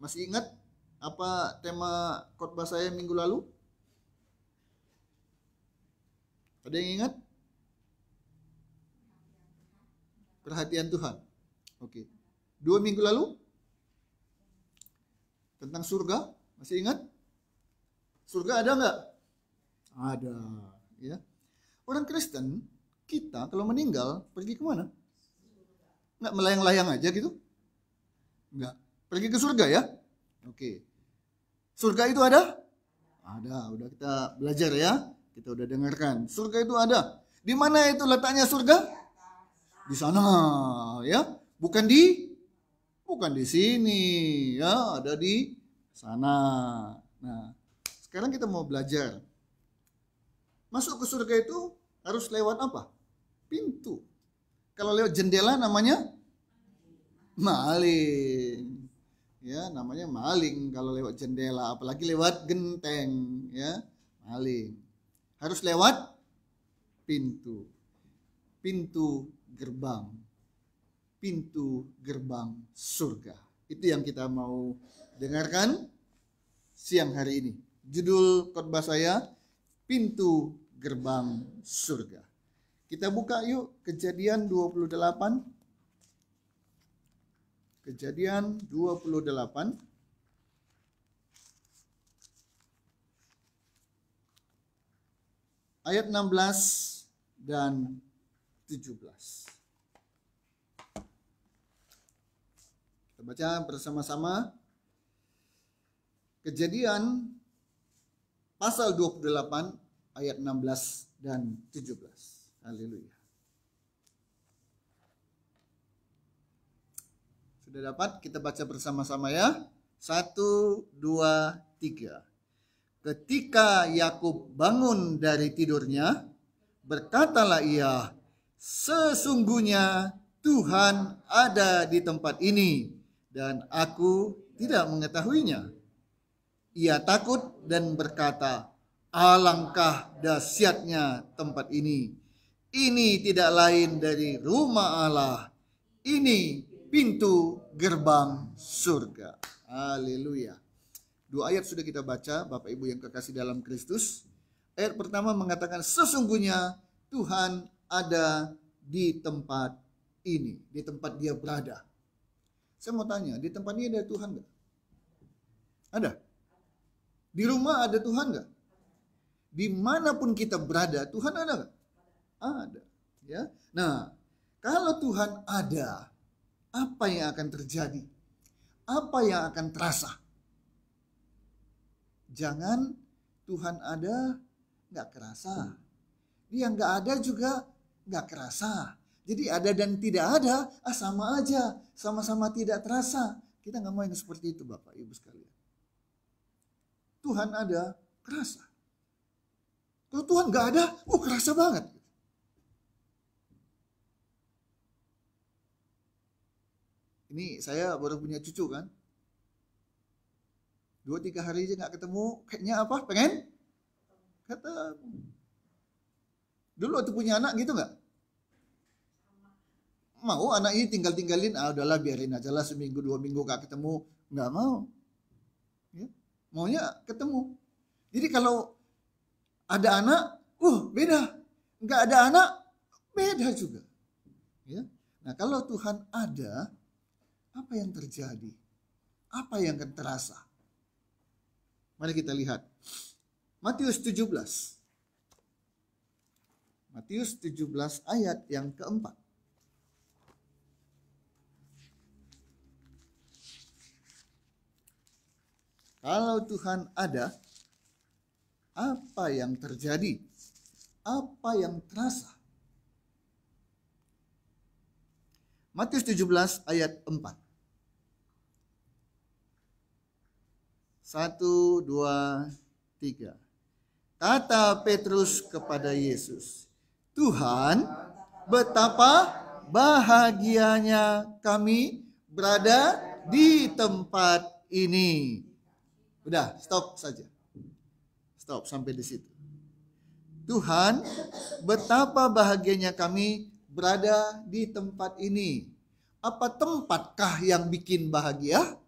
Masih ingat apa tema khotbah saya minggu lalu? Ada yang ingat? Perhatian Tuhan. Oke. 2 minggu lalu? Tentang surga. Masih ingat? Surga ada nggak? Ada. Ya. Orang Kristen, kita kalau meninggal, pergi kemana? Nggak melayang-layang aja gitu? Nggak. Pergi ke surga ya? Oke. Surga itu ada? Ada. Udah kita belajar ya. Kita udah dengarkan. Surga itu ada. Di mana itu letaknya surga? Di sana ya. Bukan di sini ya, ada di sana. Nah, sekarang kita mau belajar. Masuk ke surga itu harus lewat apa? Pintu. Kalau lewat jendela namanya maling. Ya, namanya maling kalau lewat jendela, apalagi lewat genteng, ya, maling. Harus lewat pintu. Pintu gerbang. Pintu gerbang surga. Itu yang kita mau dengarkan siang hari ini. Judul khotbah saya, Pintu Gerbang Surga. Kita buka yuk Kejadian 28. Kejadian 28. Ayat 16 dan 17. Kita baca bersama-sama. Kejadian pasal 28 ayat 16 dan 17. Haleluya. Sudah dapat? Kita baca bersama-sama ya. 1, 2, 3. Ketika Yakub bangun dari tidurnya, berkatalah ia, sesungguhnya Tuhan ada di tempat ini dan aku tidak mengetahuinya. Ia takut dan berkata, alangkah dahsyatnya tempat ini. Ini tidak lain dari rumah Allah. Ini pintu gerbang surga. Haleluya. 2 ayat sudah kita baca, Bapak Ibu yang kekasih dalam Kristus. Ayat pertama mengatakan sesungguhnya Tuhan ada di tempat ini, di tempat dia berada. Saya mau tanya, di tempat ini ada Tuhan nggak? Ada? Di rumah ada Tuhan nggak? Dimanapun kita berada, Tuhan ada nggak? Ada. Ya. Nah, kalau Tuhan ada, apa yang akan terjadi? Apa yang akan terasa? Jangan Tuhan ada nggak kerasa. Dia nggak ada juga nggak kerasa. Jadi ada dan tidak ada, sama aja, sama-sama tidak terasa. Kita nggak mau yang seperti itu, Bapak Ibu sekalian. Tuhan ada, kerasa. Kalau Tuhan nggak ada, kerasa banget. Ini saya baru punya cucu kan. 2-3 hari aja nggak ketemu, kayaknya apa? Pengen ketemu. Dulu waktu punya anak gitu nggak? Mau anak ini tinggalin, udahlah biarin aja lah seminggu 2 minggu nggak ketemu, nggak mau. Ya, maunya ketemu. Jadi kalau ada anak, beda. Nggak ada anak, beda juga. Ya. Nah kalau Tuhan ada, apa yang terjadi? Apa yang akan terasa? Mari kita lihat. Matius 17. Matius 17 ayat yang keempat. Kalau Tuhan ada, apa yang terjadi? Apa yang terasa? Matius 17 ayat 4. 1, 2, 3. Kata Petrus kepada Yesus, Tuhan, betapa bahagianya kami berada di tempat ini. Udah, stop saja. Stop sampai di situ. Tuhan, betapa bahagianya kami berada di tempat ini. Apa tempatkah yang bikin bahagia?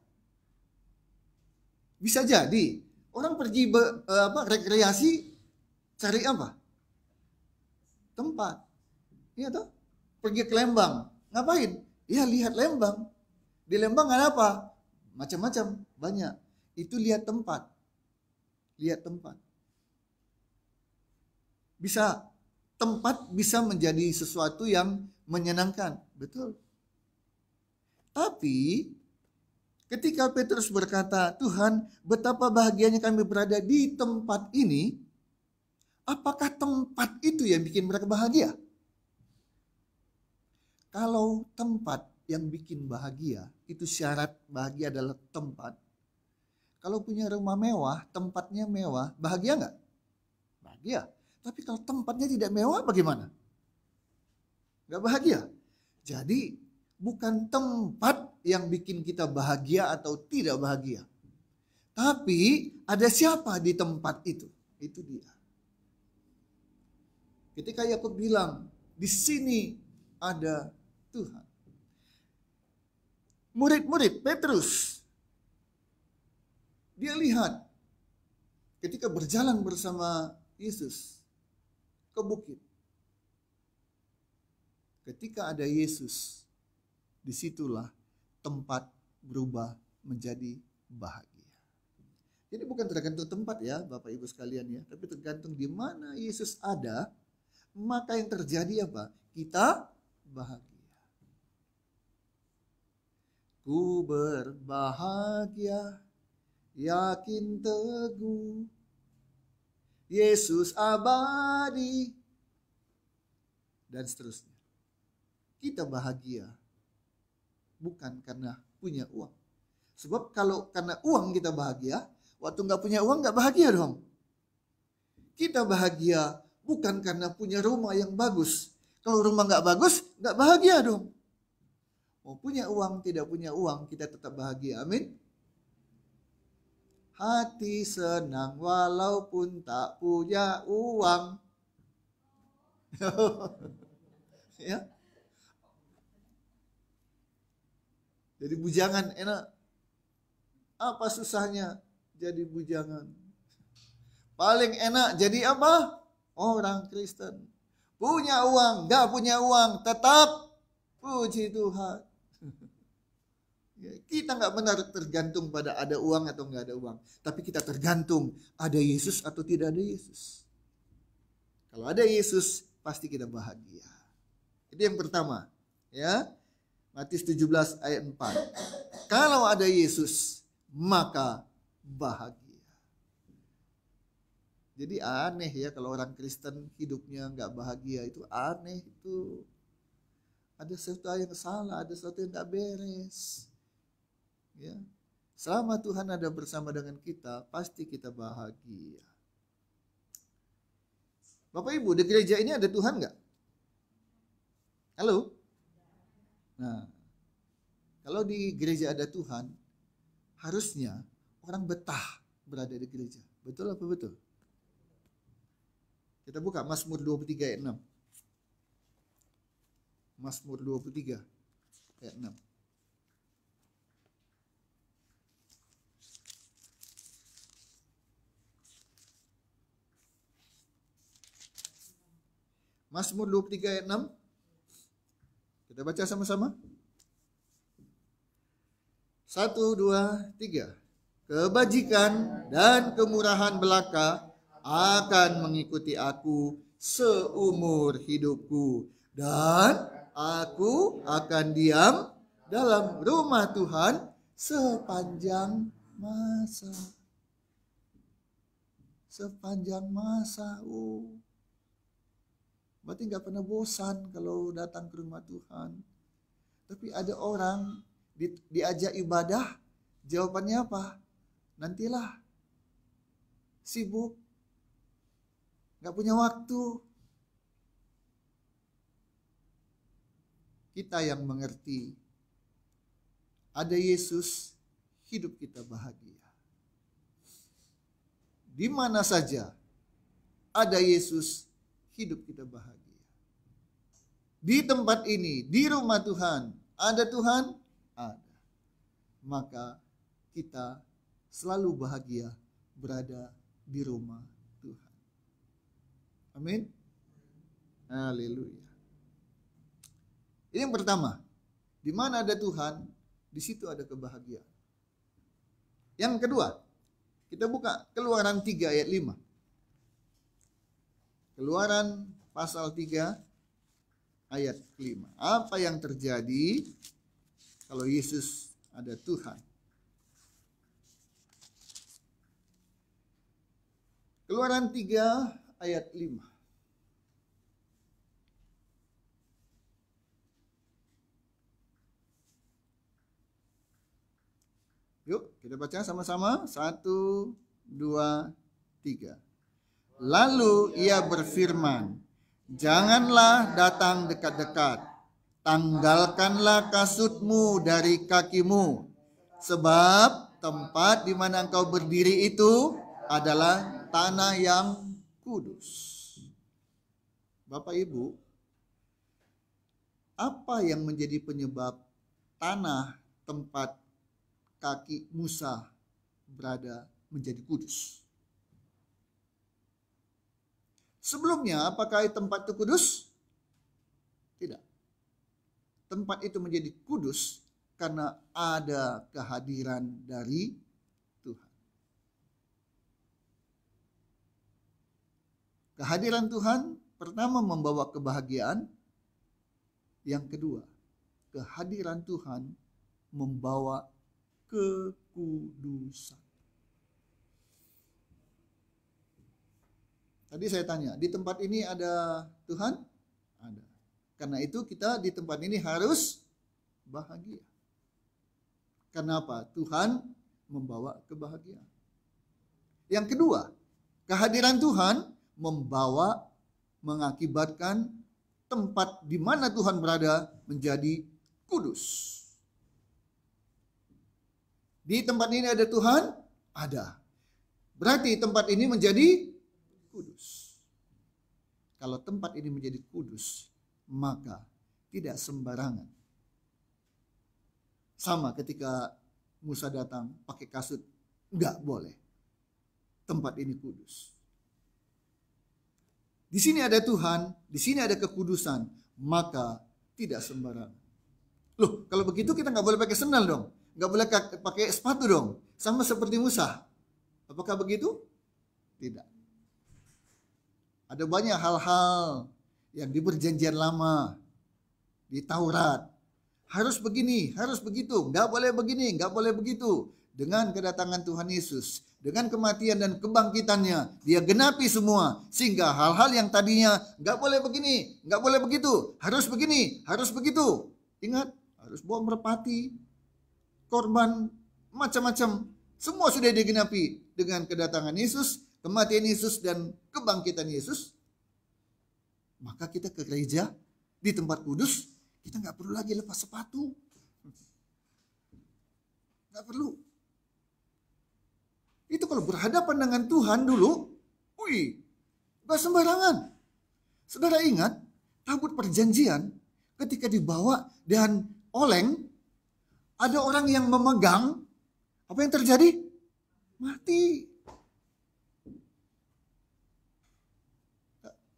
Bisa jadi orang pergi rekreasi cari apa? Tempat. Iya toh? Pergi ke Lembang. Ngapain? Ya lihat Lembang. Di Lembang ada apa? Macam-macam, banyak. Itu lihat tempat. Lihat tempat. Tempat bisa menjadi sesuatu yang menyenangkan. Betul. Tapi ketika Petrus berkata, Tuhan, betapa bahagianya kami berada di tempat ini, apakah tempat itu yang bikin mereka bahagia? Kalau tempat yang bikin bahagia, itu syarat bahagia adalah tempat. Kalau punya rumah mewah, tempatnya mewah, bahagia nggak? Bahagia. Tapi kalau tempatnya tidak mewah, bagaimana? Nggak bahagia. Jadi bukan tempat yang bikin kita bahagia atau tidak bahagia. Tapi ada siapa di tempat itu? Itu dia. Ketika Yakub bilang, di sini ada Tuhan. Murid-murid Petrus, dia lihat ketika berjalan bersama Yesus ke bukit. Ketika ada Yesus, disitulah tempat berubah menjadi bahagia. Jadi bukan tergantung tempat ya Bapak Ibu sekalian ya, tapi tergantung di mana Yesus ada, maka yang terjadi apa? Kita bahagia. Ku berbahagia, yakin teguh, Yesus abadi, dan seterusnya. Kita bahagia bukan karena punya uang. Sebab kalau karena uang kita bahagia, waktu nggak punya uang nggak bahagia dong. Kita bahagia bukan karena punya rumah yang bagus. Kalau rumah nggak bagus, nggak bahagia dong. Mau punya uang, tidak punya uang, kita tetap bahagia. Amin. Hati senang walaupun tak punya uang. Ya. Jadi bujangan enak. Apa susahnya jadi bujangan? Paling enak jadi apa? Orang Kristen. Punya uang, nggak punya uang, tetap puji Tuhan. Kita nggak benar tergantung pada ada uang atau nggak ada uang. Tapi kita tergantung ada Yesus atau tidak ada Yesus. Kalau ada Yesus, pasti kita bahagia. Itu yang pertama. Ya, Matius 17 ayat 4. Kalau ada Yesus, maka bahagia. Jadi aneh ya kalau orang Kristen hidupnya nggak bahagia. Itu aneh itu. Ada sesuatu yang salah, ada sesuatu yang nggak beres. Ya, selama Tuhan ada bersama dengan kita, pasti kita bahagia. Bapak Ibu, di gereja ini ada Tuhan nggak? Halo? Nah, kalau di gereja ada Tuhan, harusnya orang betah berada di gereja. Betul apa betul? Kita buka Mazmur 23 ayat 6. Mazmur 23 ayat 6. Mazmur 23 ayat 6. Kita baca sama-sama. 1, 2, 3. Kebajikan dan kemurahan belaka akan mengikuti aku seumur hidupku. Dan aku akan diam dalam rumah Tuhan sepanjang masa. Sepanjang masa. Berarti nggak pernah bosan kalau datang ke rumah Tuhan. Tapi ada orang diajak ibadah, jawabannya apa? Nantilah. Sibuk. Nggak punya waktu. Kita yang mengerti. Ada Yesus, hidup kita bahagia. Di mana saja ada Yesus, hidup kita bahagia. Di tempat ini, di rumah Tuhan, ada Tuhan? Ada. Maka kita selalu bahagia berada di rumah Tuhan. Amin. Haleluya. Ini yang pertama. Di mana ada Tuhan, di situ ada kebahagiaan. Yang kedua, kita buka Keluaran 3 ayat 5. Keluaran pasal 3 ayat 5. Apa yang terjadi kalau Yesus ada Tuhan? Keluaran 3 ayat 5. Yuk kita baca sama-sama. 1, 2, 3. Lalu ia berfirman, janganlah datang dekat-dekat. Tanggalkanlah kasutmu dari kakimu. Sebab tempat di mana engkau berdiri itu adalah tanah yang kudus. Bapak Ibu, apa yang menjadi penyebab tanah tempat kaki Musa berada menjadi kudus? Sebelumnya, apakah tempat itu kudus? Tidak. Tempat itu menjadi kudus karena ada kehadiran dari Tuhan. Kehadiran Tuhan pertama membawa kebahagiaan. Yang kedua, kehadiran Tuhan membawa kekudusan. Tadi saya tanya, di tempat ini ada Tuhan? Ada. Karena itu kita di tempat ini harus bahagia. Kenapa? Tuhan membawa kebahagiaan. Yang kedua, kehadiran Tuhan mengakibatkan tempat di mana Tuhan berada menjadi kudus. Di tempat ini ada Tuhan? Ada. Berarti tempat ini menjadi kudus. Kalau tempat ini menjadi kudus, maka tidak sembarangan. Sama ketika Musa datang pakai kasut, enggak boleh. Tempat ini kudus. Di sini ada Tuhan, di sini ada kekudusan, maka tidak sembarangan. Loh, kalau begitu kita nggak boleh pakai sendal dong, nggak boleh pakai sepatu dong, sama seperti Musa. Apakah begitu? Tidak. Ada banyak hal-hal yang di perjanjian lama, di Taurat. Harus begini, harus begitu, nggak boleh begini, nggak boleh begitu. Dengan kedatangan Tuhan Yesus, dengan kematian dan kebangkitannya, dia genapi semua. Sehingga hal-hal yang tadinya nggak boleh begini, nggak boleh begitu, harus begini, harus begitu. Ingat, harus bawa merpati, korban, macam-macam. Semua sudah digenapi dengan kedatangan Yesus, kematian Yesus dan kebangkitan Yesus. Maka kita ke gereja di tempat kudus, kita nggak perlu lagi lepas sepatu, nggak perlu. Itu kalau berhadapan dengan Tuhan dulu, nggak sembarangan. Saudara ingat tabut perjanjian ketika dibawa dan oleng, ada orang yang memegang, apa yang terjadi? Mati.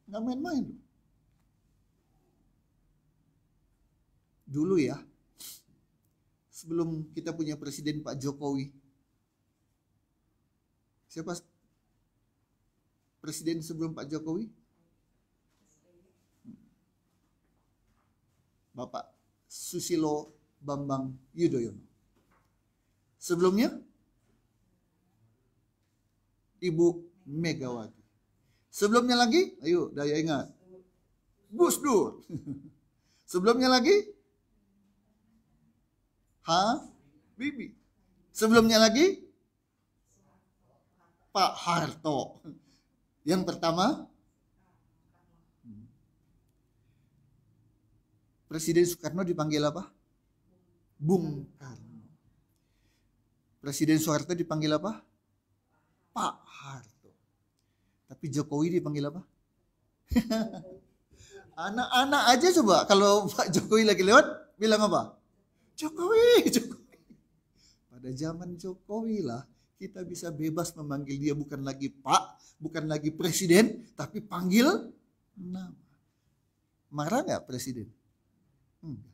Nggak main-main. Dulu ya, sebelum kita punya presiden Pak Jokowi, siapa presiden sebelum Pak Jokowi? Bapak Susilo Bambang Yudhoyono. Sebelumnya Ibu Megawati. Sebelumnya lagi, ayo daya ingat, Gus Dur. Sebelumnya lagi Habibie. Sebelumnya lagi Pak Harto. Yang pertama Presiden Soekarno dipanggil apa? Bung Karno. Presiden Soeharto dipanggil apa? Pak Harto. Tapi Jokowi dipanggil apa? Anak-anak aja coba kalau Pak Jokowi lagi lewat bilang apa? Jokowi, Jokowi. Pada zaman Jokowi lah Kita bisa bebas memanggil dia, bukan lagi Pak, bukan lagi Presiden, tapi panggil nama. Marah nggak Presiden? Enggak.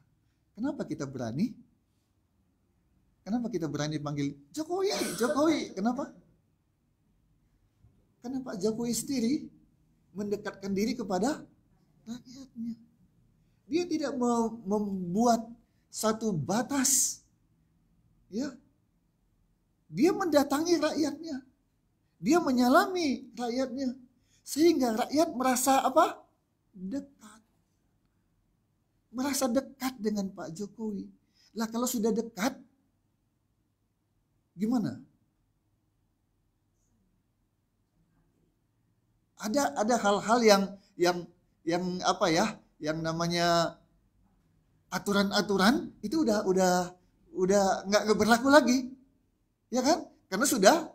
Kenapa kita berani? Kenapa kita berani panggil Jokowi, Jokowi? Kenapa? Karena Pak Jokowi sendiri mendekatkan diri kepada rakyatnya. Dia tidak membuat satu batas. Ya. Dia mendatangi rakyatnya. Dia menyalami rakyatnya. Sehingga rakyat merasa apa? Dekat. Merasa dekat dengan Pak Jokowi. Lah kalau sudah dekat, gimana? Ada hal-hal yang apa ya? Yang namanya aturan-aturan itu udah nggak berlaku lagi. Ya kan? Karena sudah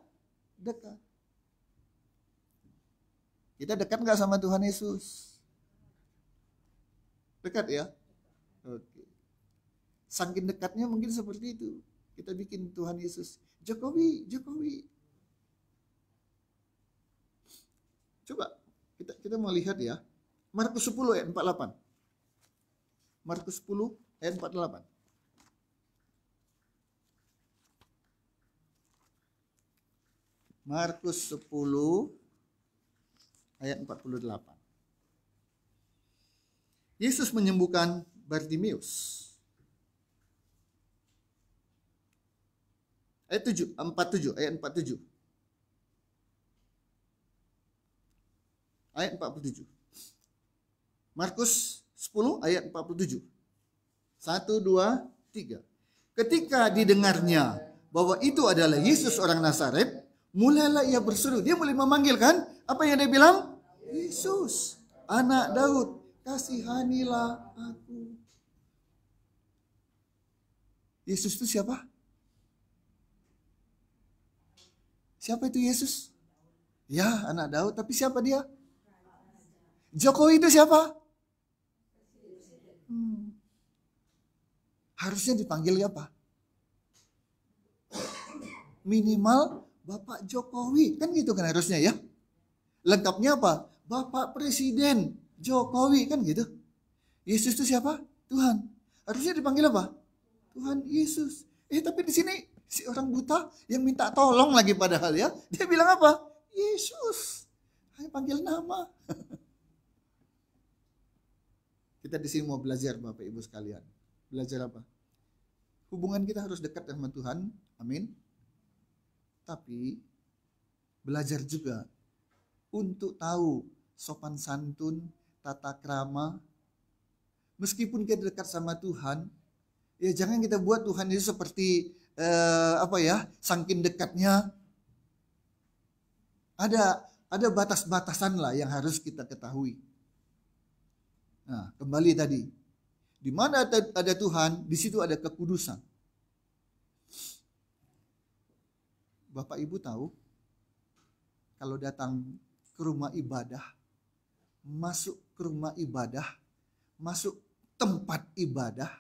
dekat. Kita dekat nggak sama Tuhan Yesus? Dekat ya? Oke. Saking dekatnya mungkin seperti itu. Kita bikin Tuhan Yesus Jokowi, Jokowi. Coba kita mau lihat ya. Markus 10 ayat 48. Markus 10 ayat 48. Markus 10 ayat 48. Yesus menyembuhkan Bartimeus. Ayat 47, ayat 47. Ayat 47. Markus 10 ayat 47. 1, 2, 3. Ketika didengarnya bahwa itu adalah Yesus orang Nazaret, mulailah ia berseru. Dia mulai memanggil kan? Apa yang dia bilang? Yesus, anak Daud, kasihanilah aku. Yesus itu siapa? Siapa itu Yesus? Ya, anak Daud. Tapi siapa dia? Jokowi itu siapa? Harusnya dipanggil apa? Minimal Bapak Jokowi. Kan gitu kan harusnya ya. Lengkapnya apa? Bapak Presiden Jokowi. Kan gitu. Yesus itu siapa? Tuhan. Harusnya dipanggil apa? Tuhan Yesus. Tapi di sini si orang buta yang minta tolong lagi padahal ya. Dia bilang apa? Yesus. Ayo panggil nama. Kita di sini mau belajar Bapak Ibu sekalian. Belajar apa? Hubungan kita harus dekat dengan Tuhan. Amin. Tapi belajar juga untuk tahu sopan santun, tata krama. Meskipun kita dekat sama Tuhan, ya jangan kita buat Tuhan itu seperti saking dekatnya. Ada batas-batasan lah yang harus kita ketahui. Nah, kembali tadi. Di mana ada Tuhan, di situ ada kekudusan. Bapak Ibu tahu, kalau datang ke rumah ibadah, masuk ke rumah ibadah, masuk tempat ibadah,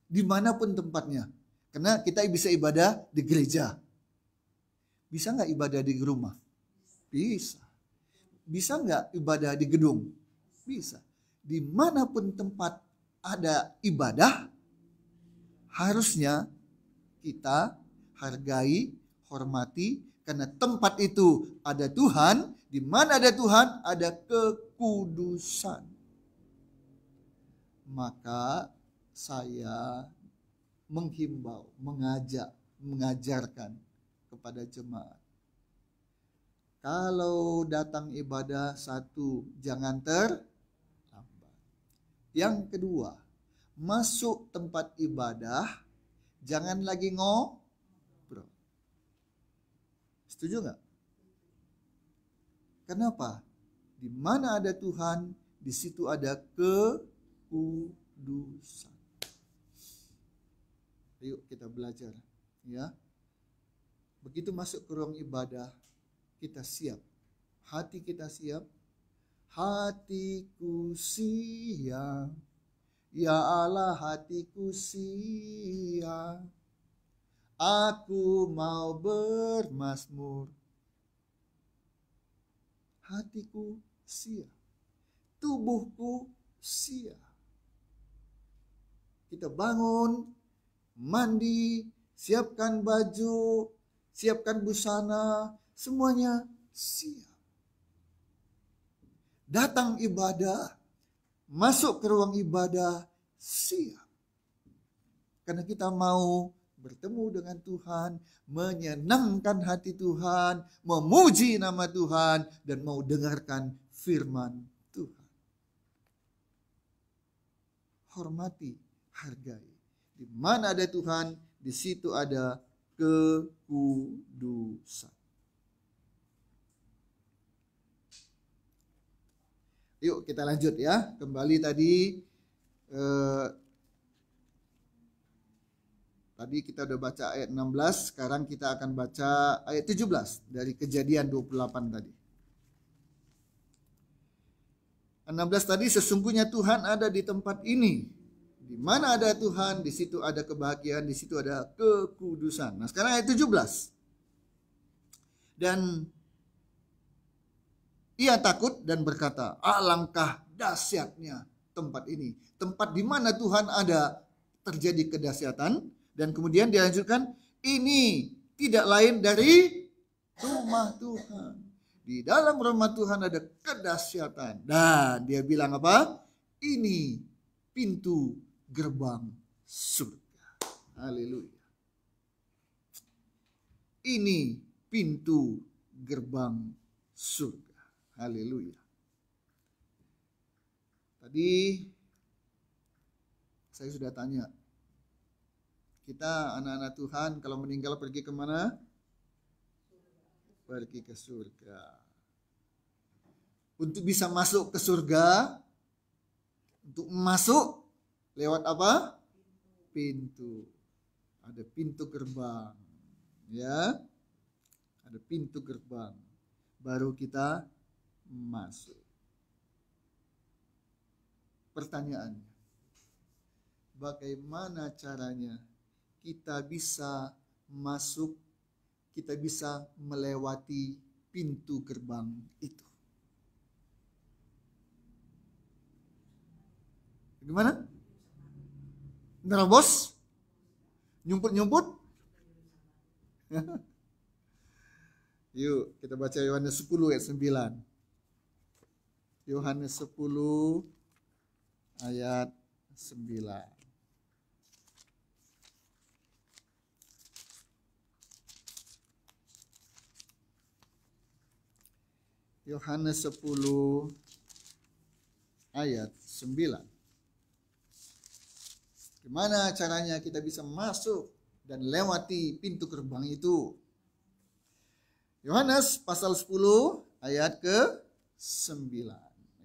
dimanapun tempatnya. Karena kita bisa ibadah di gereja. Bisa nggak ibadah di rumah? Bisa. Bisa nggak ibadah di gedung? Bisa. Dimanapun tempat ada ibadah, harusnya kita hargai, hormati, karena tempat itu ada Tuhan. Di mana ada Tuhan, ada kekudusan. Maka saya menghimbau, mengajarkan kepada jemaat. Kalau datang ibadah, satu, jangan terlambat. Yang kedua, masuk tempat ibadah, jangan lagi ngobrol. Setuju nggak? Kenapa? Di mana ada Tuhan, di situ ada kekudusan. Ayo kita belajar, ya. Begitu masuk ke ruang ibadah, kita siap. Hati kita siap. Hatiku siap, ya Allah hatiku siap. Aku mau bermazmur. Hatiku siap, tubuhku siap. Kita bangun, mandi, siapkan baju, siapkan busana, semuanya siap. Datang ibadah, masuk ke ruang ibadah, siap. Karena kita mau bertemu dengan Tuhan, menyenangkan hati Tuhan, memuji nama Tuhan, dan mau dengarkan firman Tuhan. Hormati, hargai. Di mana ada Tuhan, di situ ada kekudusan. Yuk kita lanjut ya. Kembali tadi kita udah baca ayat 16, sekarang kita akan baca ayat 17 dari Kejadian 28 tadi. 16 tadi, sesungguhnya Tuhan ada di tempat ini. Di mana ada Tuhan, di situ ada kebahagiaan, di situ ada kekudusan. Nah, sekarang ayat 17. Dan ia takut dan berkata, alangkah dahsyatnya tempat ini. Tempat di mana Tuhan ada terjadi kedahsyatan. Dan kemudian dilanjutkan, ini tidak lain dari rumah Tuhan. Di dalam rumah Tuhan ada kedahsyatan. Dan dia bilang apa? Ini pintu gerbang surga. Haleluya. Ini pintu gerbang surga. Haleluya. Tadi saya sudah tanya, kita anak-anak Tuhan kalau meninggal pergi kemana? Pergi ke surga. Untuk bisa masuk ke surga, untuk masuk lewat apa? Pintu. Ada pintu gerbang. Ya. Ada pintu gerbang. Baru kita masuk. Pertanyaannya, bagaimana caranya kita bisa masuk, kita bisa melewati pintu gerbang itu? Gimana? Nerobos? Nyumput-nyumput? Yuk kita baca Yohanes 10 ayat 9. Yohanes 10 ayat 9. Yohanes 10 ayat 9. Gimana caranya kita bisa masuk dan lewati pintu gerbang itu? Yohanes pasal 10 ayat ke-9.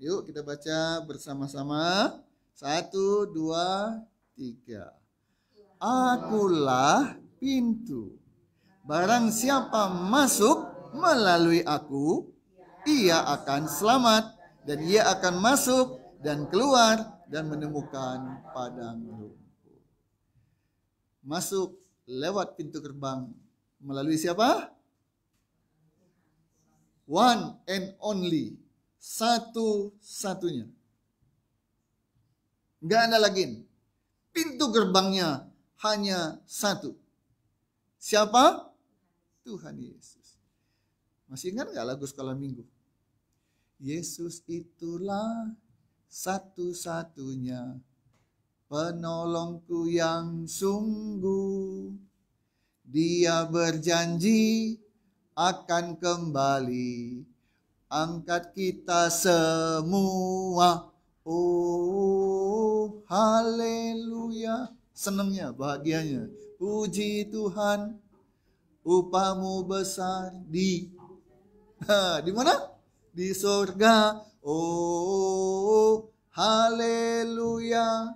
Yuk kita baca bersama-sama. 1, 2, 3. Akulah pintu. Barang siapa masuk melalui aku, ia akan selamat, dan ia akan masuk dan keluar dan menemukan padang rumput. Masuk lewat pintu gerbang melalui siapa? One and only, satu-satunya. Enggak ada lagi. Pintu gerbangnya hanya satu. Siapa? Tuhan Yesus. Masih ingat enggak lagu sekolah minggu? Yesus itulah satu-satunya penolongku yang sungguh. Dia berjanji akan kembali angkat kita semua. Oh, haleluya. Senangnya, bahagianya. Puji Tuhan, upahmu besar di mana? Di surga. Oh, haleluya.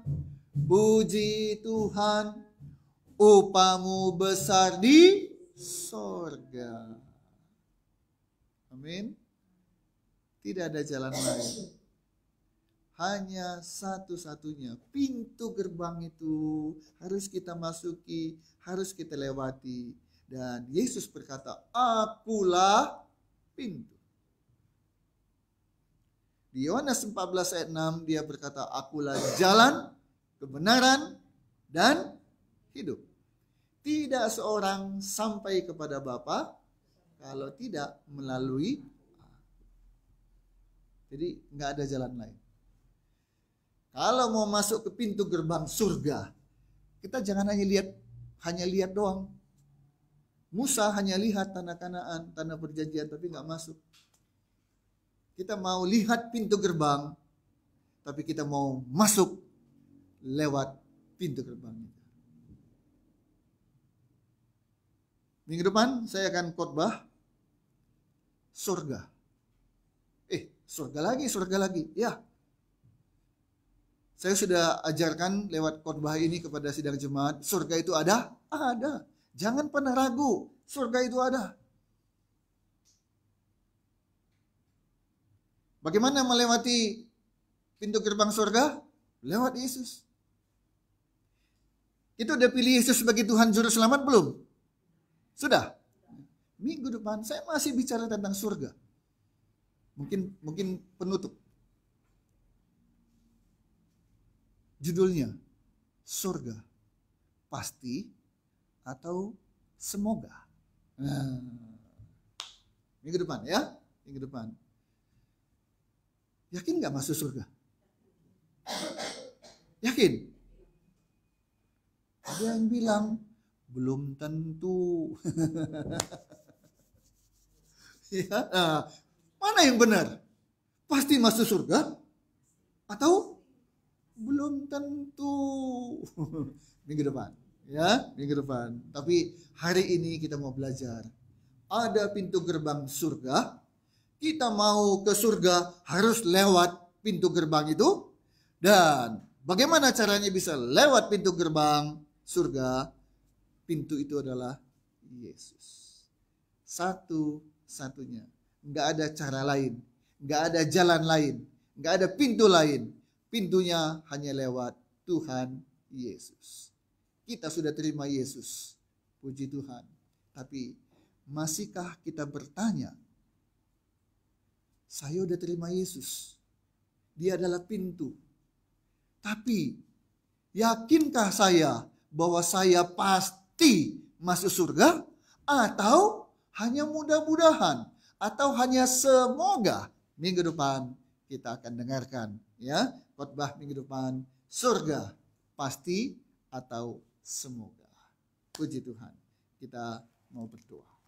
Puji Tuhan, upahmu besar di surga. Amin. Tidak ada jalan lain. hanya satu-satunya. Pintu gerbang itu harus kita masuki, harus kita lewati. Dan Yesus berkata, akulah pintu. Di Yohanes 14 ayat 6 dia berkata, akulah jalan, kebenaran, dan hidup. Tidak seorang sampai kepada Bapa kalau tidak melalui aku. Jadi nggak ada jalan lain. Kalau mau masuk ke pintu gerbang surga, kita jangan hanya lihat doang. Musa hanya lihat tanah Kanaan, tanah perjanjian, tapi nggak masuk. Kita mau lihat pintu gerbang, tapi kita mau masuk lewat pintu gerbang itu. Minggu depan saya akan khotbah surga. Surga lagi. Ya. Saya sudah ajarkan lewat khotbah ini kepada sidang jemaat, surga itu ada? Ada. Jangan pernah ragu, surga itu ada. Bagaimana melewati pintu gerbang surga? Lewat Yesus. Itu udah pilih Yesus sebagai Tuhan Juru Selamat belum? Sudah? Minggu depan saya masih bicara tentang surga. Mungkin penutup. Judulnya, surga pasti atau semoga. Minggu depan ya, minggu depan. Yakin nggak masuk surga? Yakin? Ada yang bilang belum tentu. Ya, mana yang benar? Pasti masuk surga atau belum tentu? Minggu depan, ya, minggu depan. Tapi hari ini kita mau belajar. Ada pintu gerbang surga. Kita mau ke surga harus lewat pintu gerbang itu. Dan bagaimana caranya bisa lewat pintu gerbang surga? Pintu itu adalah Yesus. Satu-satunya. Nggak ada cara lain. Nggak ada jalan lain. Nggak ada pintu lain. Pintunya hanya lewat Tuhan Yesus. Kita sudah terima Yesus. Puji Tuhan. Tapi masihkah kita bertanya, saya udah terima Yesus. Dia adalah pintu. Tapi yakinkah saya bahwa saya pasti masuk surga? Atau hanya mudah-mudahan? Atau hanya semoga? Minggu depan kita akan dengarkan ya khotbah minggu depan, surga pasti atau semoga. Puji Tuhan. Kita mau berdoa.